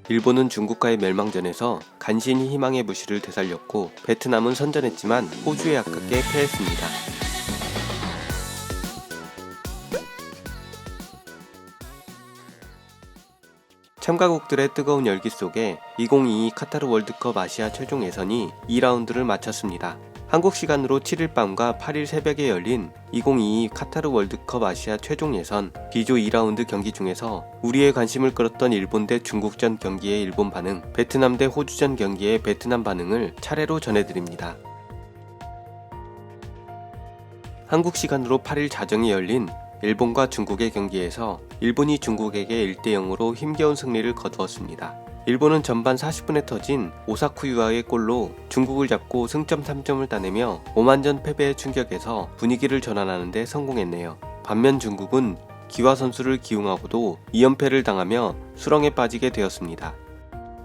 일본은 중국과의 멸망전에서 간신히 희망의 부시를 되살렸고 베트남은 선전했지만 호주에 아깝게 패했습니다. 참가국들의 뜨거운 열기 속에 2022 카타르 월드컵 아시아 최종 예선이 2라운드를 마쳤습니다. 한국 시간으로 7일 밤과 8일 새벽에 열린 2022 카타르 월드컵 아시아 최종 예선 B조 2라운드 경기 중에서 우리의 관심을 끌었던 일본 대 중국전 경기의 일본 반응, 베트남 대 호주전 경기의 베트남 반응을 차례로 전해드립니다. 한국 시간으로 8일 자정에 열린 일본과 중국의 경기에서 일본이 중국에게 1대0으로 힘겨운 승리를 거두었습니다. 일본은 전반 40분에 터진 오사쿠 유아의 골로 중국을 잡고 승점 3점을 따내며 오만전 패배의 충격에서 분위기를 전환하는 데 성공했네요. 반면 중국은 기화 선수를 기용하고도 2연패를 당하며 수렁에 빠지게 되었습니다.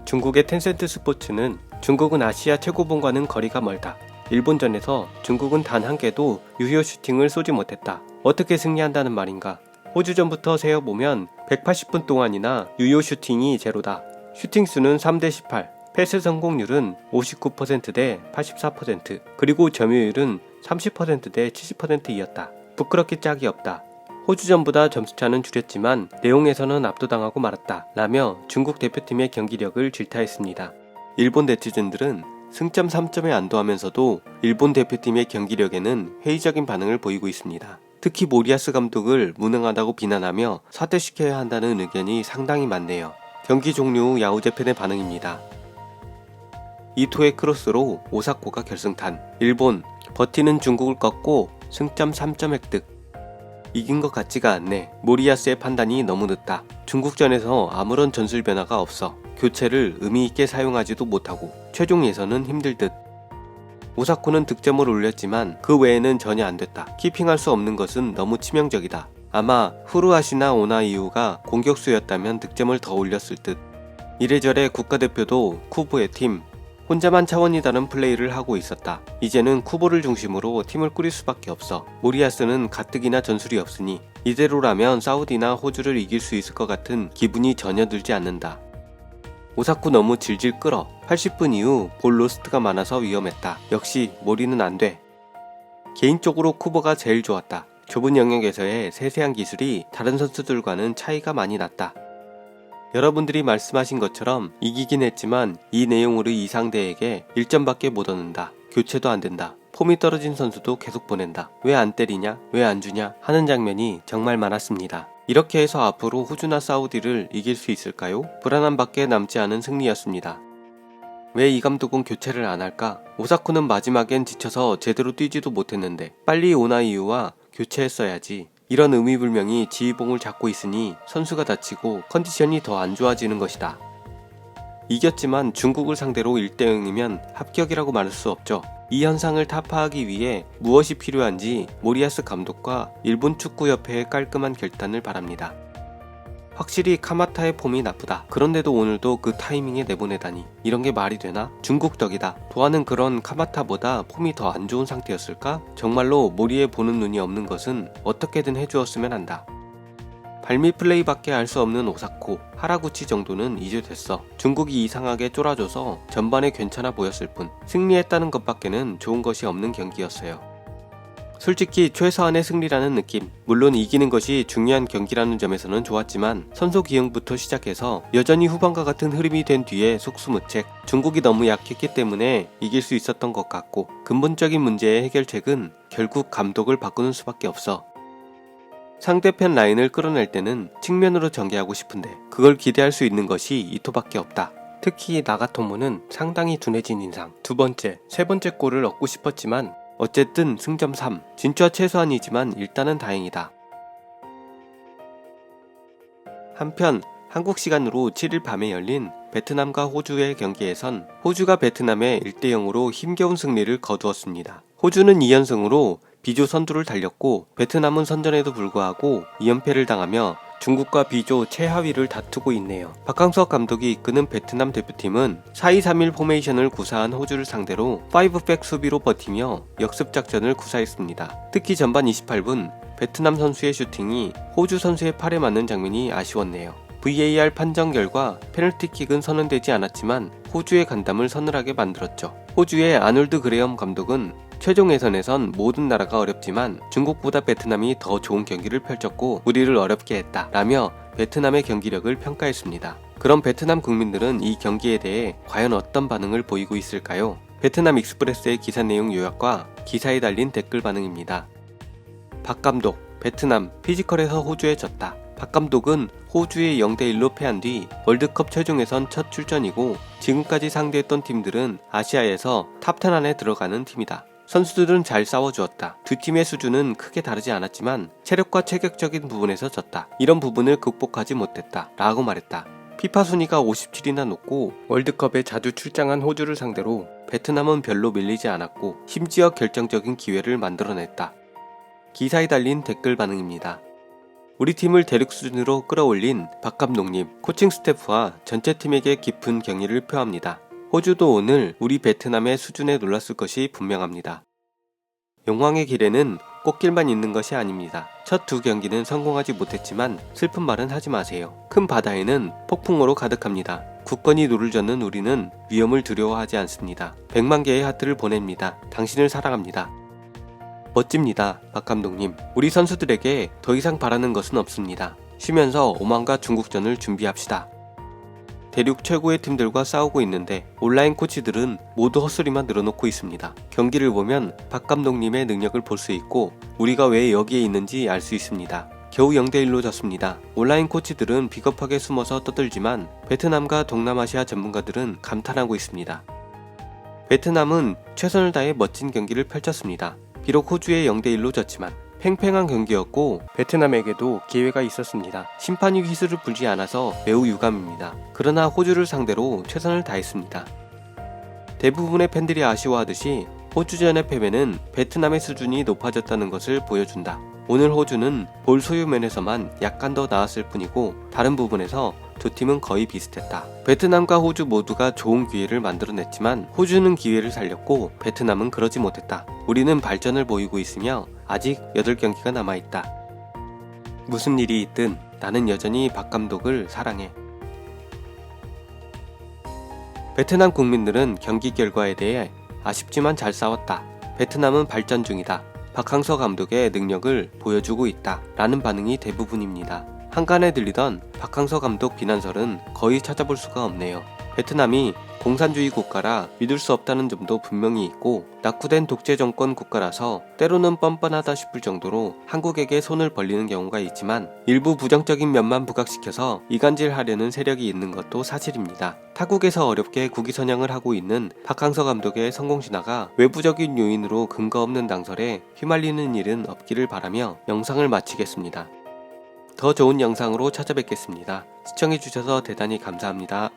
중국의 텐센트 스포츠는 중국은 아시아 최고봉과는 거리가 멀다. 일본전에서 중국은 단 한 개도 유효 슈팅을 쏘지 못했다. 어떻게 승리한다는 말인가? 호주전부터 세어보면 180분 동안이나 유효 슈팅이 제로다. 슈팅 수는 3대 18, 패스 성공률은 59% 대 84%, 그리고 점유율은 30% 대 70%이었다. 부끄럽게 짝이 없다. 호주전보다 점수차는 줄였지만 내용에서는 압도당하고 말았다. 라며 중국 대표팀의 경기력을 질타했습니다. 일본 네티즌들은 승점 3점에 안도하면서도 일본 대표팀의 경기력에는 회의적인 반응을 보이고 있습니다. 특히 모리아스 감독을 무능하다고 비난하며 사퇴시켜야 한다는 의견이 상당히 많네요. 경기 종료 후 야후 재팬의 반응입니다. 이토의 크로스로 오사쿠가 결승탄. 일본 버티는 중국을 꺾고 승점 3점 획득. 이긴 것 같지가 않네. 모리아스의 판단이 너무 늦다. 중국전에서 아무런 전술 변화가 없어. 교체를 의미있게 사용하지도 못하고 최종 예선은 힘들 듯. 오사쿠는 득점을 올렸지만 그 외에는 전혀 안 됐다. 키핑할 수 없는 것은 너무 치명적이다. 아마 후루아시나 오나이유가 공격수였다면 득점을 더 올렸을 듯. 이래저래 국가대표도 쿠보의 팀, 혼자만 차원이 다른 플레이를 하고 있었다. 이제는 쿠보를 중심으로 팀을 꾸릴 수밖에 없어. 모리아스는 가뜩이나 전술이 없으니 이대로라면 사우디나 호주를 이길 수 있을 것 같은 기분이 전혀 들지 않는다. 오사쿠 너무 질질 끌어. 80분 이후 볼 로스트가 많아서 위험했다. 역시 모리는 안 돼. 개인적으로 쿠보가 제일 좋았다. 좁은 영역에서의 세세한 기술이 다른 선수들과는 차이가 많이 났다. 여러분들이 말씀하신 것처럼 이기긴 했지만 이 내용으로 이 상대에게 1점밖에 못 얻는다. 교체도 안 된다. 폼이 떨어진 선수도 계속 보낸다. 왜 안 때리냐? 왜 안 주냐? 하는 장면이 정말 많았습니다. 이렇게 해서 앞으로 호주나 사우디를 이길 수 있을까요? 불안함 밖에 남지 않은 승리였습니다. 왜 이 감독은 교체를 안 할까? 오사쿠는 마지막엔 지쳐서 제대로 뛰지도 못했는데 빨리 오나이유와 교체했어야지. 이런 의미불명이 지휘봉을 잡고 있으니 선수가 다치고 컨디션이 더 안 좋아지는 것이다. 이겼지만 중국을 상대로 1대0이면 합격이라고 말할 수 없죠. 이 현상을 타파하기 위해 무엇이 필요한지 모리아스 감독과 일본 축구협회의 깔끔한 결단을 바랍니다. 확실히 카마타의 폼이 나쁘다. 그런데도 오늘도 그 타이밍에 내보내다니. 이런 게 말이 되나? 중국 덕이다. 도하는 그런 카마타보다 폼이 더 안 좋은 상태였을까? 정말로 모리에 보는 눈이 없는 것은 어떻게든 해주었으면 한다. 발밑 플레이밖에 알 수 없는 오사쿠, 하라구치 정도는 이제 됐어. 중국이 이상하게 쫄아줘서 전반에 괜찮아 보였을 뿐 승리했다는 것밖에는 좋은 것이 없는 경기였어요. 솔직히 최소한의 승리라는 느낌. 물론 이기는 것이 중요한 경기라는 점에서는 좋았지만 선수 기용부터 시작해서 여전히 후반과 같은 흐름이 된 뒤에 속수무책. 중국이 너무 약했기 때문에 이길 수 있었던 것 같고 근본적인 문제의 해결책은 결국 감독을 바꾸는 수밖에 없어. 상대편 라인을 끌어낼 때는 측면으로 전개하고 싶은데 그걸 기대할 수 있는 것이 이토밖에 없다. 특히 나가토모는 상당히 둔해진 인상. 두 번째, 세 번째 골을 얻고 싶었지만 어쨌든 승점 3, 진짜 최소한이지만 일단은 다행이다. 한편 한국 시간으로 7일 밤에 열린 베트남과 호주의 경기에선 호주가 베트남에 1대0으로 힘겨운 승리를 거두었습니다. 호주는 2연승으로 B조 선두를 달렸고 베트남은 선전에도 불구하고 2연패를 당하며 중국과 B조 최하위를 다투고 있네요. 박항서 감독이 이끄는 베트남 대표팀은 4-2-3-1 포메이션을 구사한 호주를 상대로 5백 수비로 버티며 역습 작전을 구사했습니다. 특히 전반 28분 베트남 선수의 슈팅이 호주 선수의 팔에 맞는 장면이 아쉬웠네요. VAR 판정 결과 페널티킥은 선언되지 않았지만 호주의 간담을 서늘하게 만들었죠. 호주의 아놀드 그레엄 감독은 최종 예선에선 모든 나라가 어렵지만 중국보다 베트남이 더 좋은 경기를 펼쳤고 우리를 어렵게 했다 라며 베트남의 경기력을 평가했습니다. 그럼 베트남 국민들은 이 경기에 대해 과연 어떤 반응을 보이고 있을까요? 베트남 익스프레스의 기사 내용 요약과 기사에 달린 댓글 반응입니다. 박 감독, 베트남 피지컬에서 호주에 졌다. 박 감독은 호주에 0대1로 패한 뒤 월드컵 최종예선 첫 출전이고 지금까지 상대했던 팀들은 아시아에서 탑10 안에 들어가는 팀이다. 선수들은 잘 싸워주었다. 두 팀의 수준은 크게 다르지 않았지만 체력과 체격적인 부분에서 졌다. 이런 부분을 극복하지 못했다 라고 말했다. 피파 순위가 57이나 높고 월드컵에 자주 출장한 호주를 상대로 베트남은 별로 밀리지 않았고 심지어 결정적인 기회를 만들어냈다. 기사에 달린 댓글 반응입니다. 우리 팀을 대륙 수준으로 끌어올린 박 감독님, 코칭 스태프와 전체 팀에게 깊은 경의를 표합니다. 호주도 오늘 우리 베트남의 수준에 놀랐을 것이 분명합니다. 용왕의 길에는 꽃길만 있는 것이 아닙니다. 첫 두 경기는 성공하지 못했지만 슬픈 말은 하지 마세요. 큰 바다에는 폭풍우로 가득합니다. 굳건히 노를 젓는 우리는 위험을 두려워하지 않습니다. 100만 개의 하트를 보냅니다. 당신을 사랑합니다. 멋집니다, 박 감독님. 우리 선수들에게 더 이상 바라는 것은 없습니다. 쉬면서 오만과 중국전을 준비합시다. 대륙 최고의 팀들과 싸우고 있는데 온라인 코치들은 모두 헛소리만 늘어놓고 있습니다. 경기를 보면 박 감독님의 능력을 볼 수 있고 우리가 왜 여기에 있는지 알 수 있습니다. 겨우 0대1로 졌습니다. 온라인 코치들은 비겁하게 숨어서 떠들지만 베트남과 동남아시아 전문가들은 감탄하고 있습니다. 베트남은 최선을 다해 멋진 경기를 펼쳤습니다. 비록 호주에 0대1로 졌지만 팽팽한 경기였고 베트남에게도 기회가 있었습니다. 심판이 휘슬을 불지 않아서 매우 유감입니다. 그러나 호주를 상대로 최선을 다했습니다. 대부분의 팬들이 아쉬워하듯이 호주전의 패배는 베트남의 수준이 높아졌다는 것을 보여준다. 오늘 호주는 볼 소유 면에서만 약간 더 나았을 뿐이고 다른 부분에서 두 팀은 거의 비슷했다. 베트남과 호주 모두가 좋은 기회를 만들어냈지만 호주는 기회를 살렸고 베트남은 그러지 못했다. 우리는 발전을 보이고 있으며 아직 8경기가 남아있다. 무슨 일이 있든 나는 여전히 박 감독을 사랑해. 베트남 국민들은 경기 결과에 대해 아쉽지만 잘 싸웠다. 베트남은 발전 중이다. 박항서 감독의 능력을 보여주고 있다 라는 반응이 대부분입니다. 한간에 들리던 박항서 감독 비난설은 거의 찾아볼 수가 없네요. 베트남이 공산주의 국가라 믿을 수 없다는 점도 분명히 있고 낙후된 독재 정권 국가라서 때로는 뻔뻔하다 싶을 정도로 한국에게 손을 벌리는 경우가 있지만 일부 부정적인 면만 부각시켜서 이간질하려는 세력이 있는 것도 사실입니다. 타국에서 어렵게 국위선양을 하고 있는 박항서 감독의 성공신화가 외부적인 요인으로 근거 없는 당설에 휘말리는 일은 없기를 바라며 영상을 마치겠습니다. 더 좋은 영상으로 찾아뵙겠습니다. 시청해주셔서 대단히 감사합니다.